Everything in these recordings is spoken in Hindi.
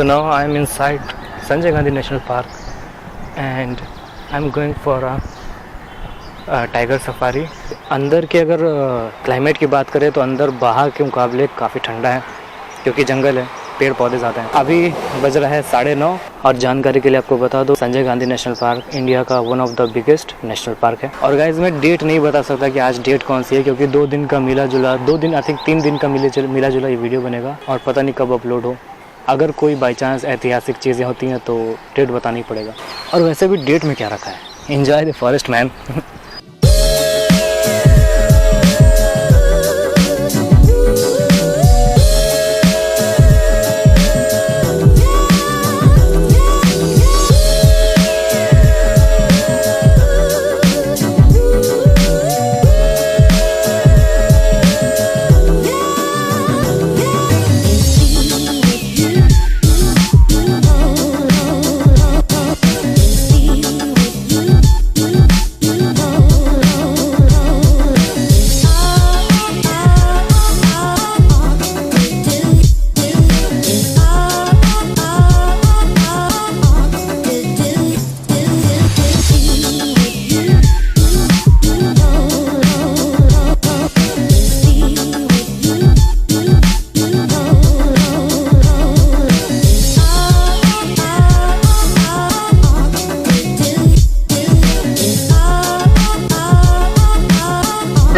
now I am inside Sanjay Gandhi National Park and I am going for a tiger safari. अंदर के अगर क्लाइमेट की बात करें तो अंदर बाहर के मुकाबले काफ़ी ठंडा है क्योंकि जंगल है, पेड़ पौधे ज़्यादा हैं। अभी बज रहा है 9:30 और जानकारी के लिए आपको बता दो Sanjay Gandhi national park India का one of the biggest national park है। और गाइज मैं डेट नहीं बता सकता कि आज डेट कौन सी है क्योंकि 2 दिन का मिला जुला 2 दिन आई थिंक 3 दिन का मिला जुला ये वीडियो बनेगा और पता नहीं कब अपलोड हो। अगर कोई बाई चांस ऐतिहासिक चीज़ें होती हैं तो डेट बताना ही पड़ेगा। और वैसे भी डेट में क्या रखा है, एंजॉय द फॉरेस्ट मैन।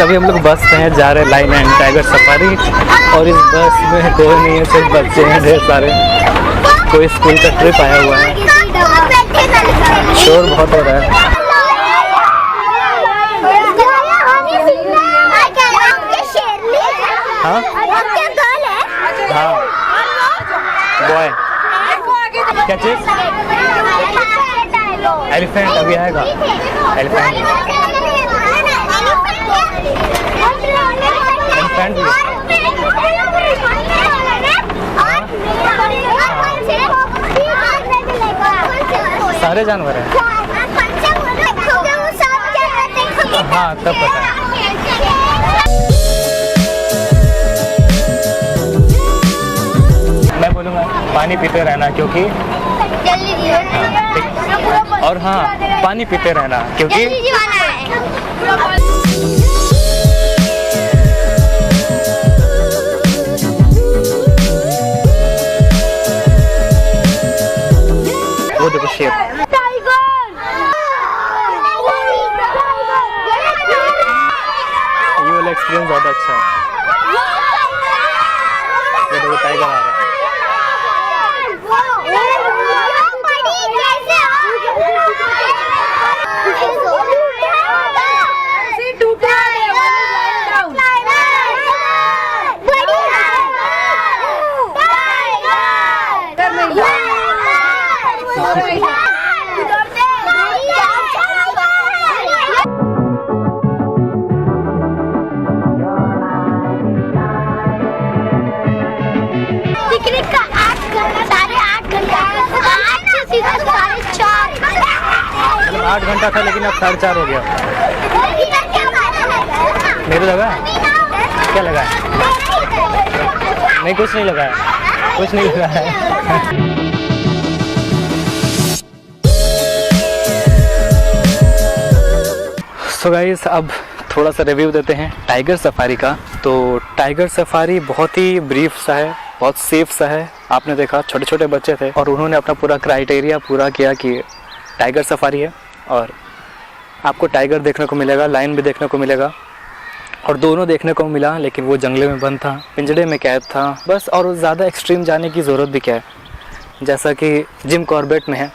अभी हम लोग बस में जा रहे हैं लाइन एंड टाइगर सफारी और इस बस में कोई नहीं है, सिर्फ बच्चे हैं ढेर सारे। कोई स्कूल का ट्रिप आया हुआ है। शोर बहुत हो रहा है। हाँ हाँ बॉय क्या चीज? एलिफेंट अभी आएगा। एलिफेंट सारे जानवर हैं। हाँ तब पता है। मैं बोलूँगा पानी पीते रहना क्योंकि और हाँ पानी पीते रहना क्योंकि वो देखो शेर। ये वाला एक्सपीरियंस ज़्यादा अच्छा है। ये देखो टाइगर आ रहा है। पिकनिक का 8 घंटा था लेकिन अब 4:30 हो गया। मेरे लगा क्या लगा? नहीं कुछ नहीं लगा है, कुछ नहीं लगा है। सो गाइस अब थोड़ा सा रिव्यू देते हैं टाइगर सफारी का। तो टाइगर सफारी बहुत ही ब्रीफ सा है, बहुत सेफ सा है। आपने देखा छोटे छोटे बच्चे थे और उन्होंने अपना पूरा क्राइटेरिया पूरा किया कि टाइगर सफारी है और आपको टाइगर देखने को मिलेगा, लायन भी देखने को मिलेगा और दोनों देखने को मिला। लेकिन वो जंगले में बंद था, पिंजड़े में कैद था बस। और ज़्यादा एक्सट्रीम जाने की ज़रूरत भी क्या है, जैसा कि जिम कॉर्बेट में है।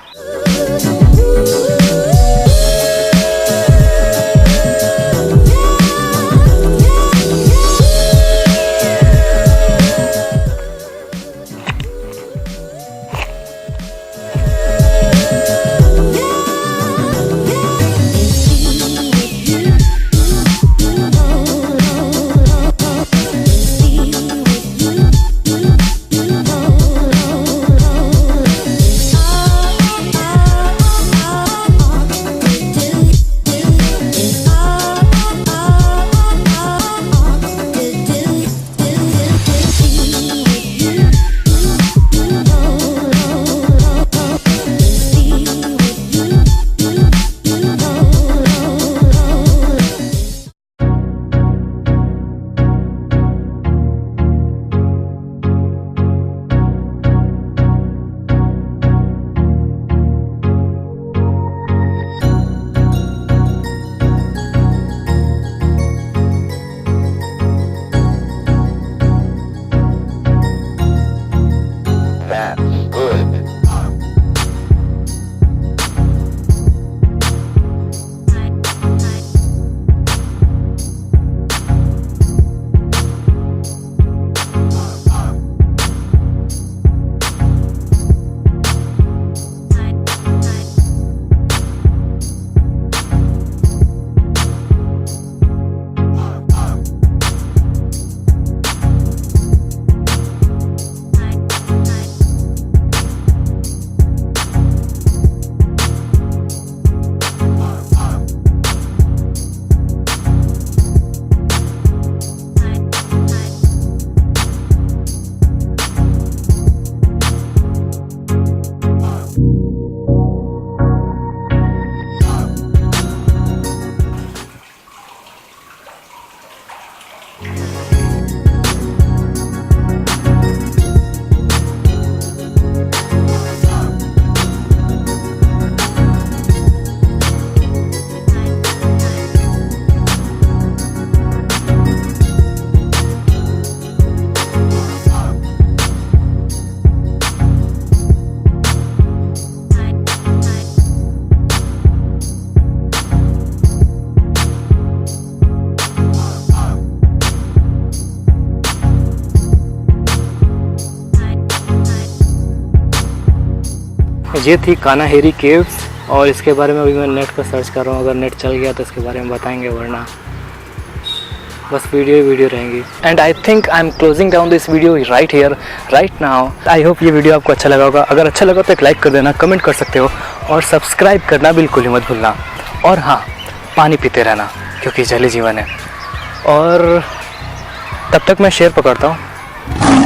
ये थी कानाहेरी केव्स, और इसके बारे में अभी मैं नेट पर सर्च कर रहा हूँ, अगर नेट चल गया तो इसके बारे में बताएंगे, वरना बस वीडियो ही वीडियो रहेंगी। And I think I am closing down this video right here right now. I hope ये वीडियो आपको अच्छा लगा होगा। अगर अच्छा लगा तो एक लाइक कर देना, कमेंट कर सकते हो, और सब्सक्राइब करना बिल्कुल ही मत भूलना। और हाँ, पानी पीते रहना क्योंकि जल ही जीवन है। और तब तक मैं शेर पकड़ता हूँ।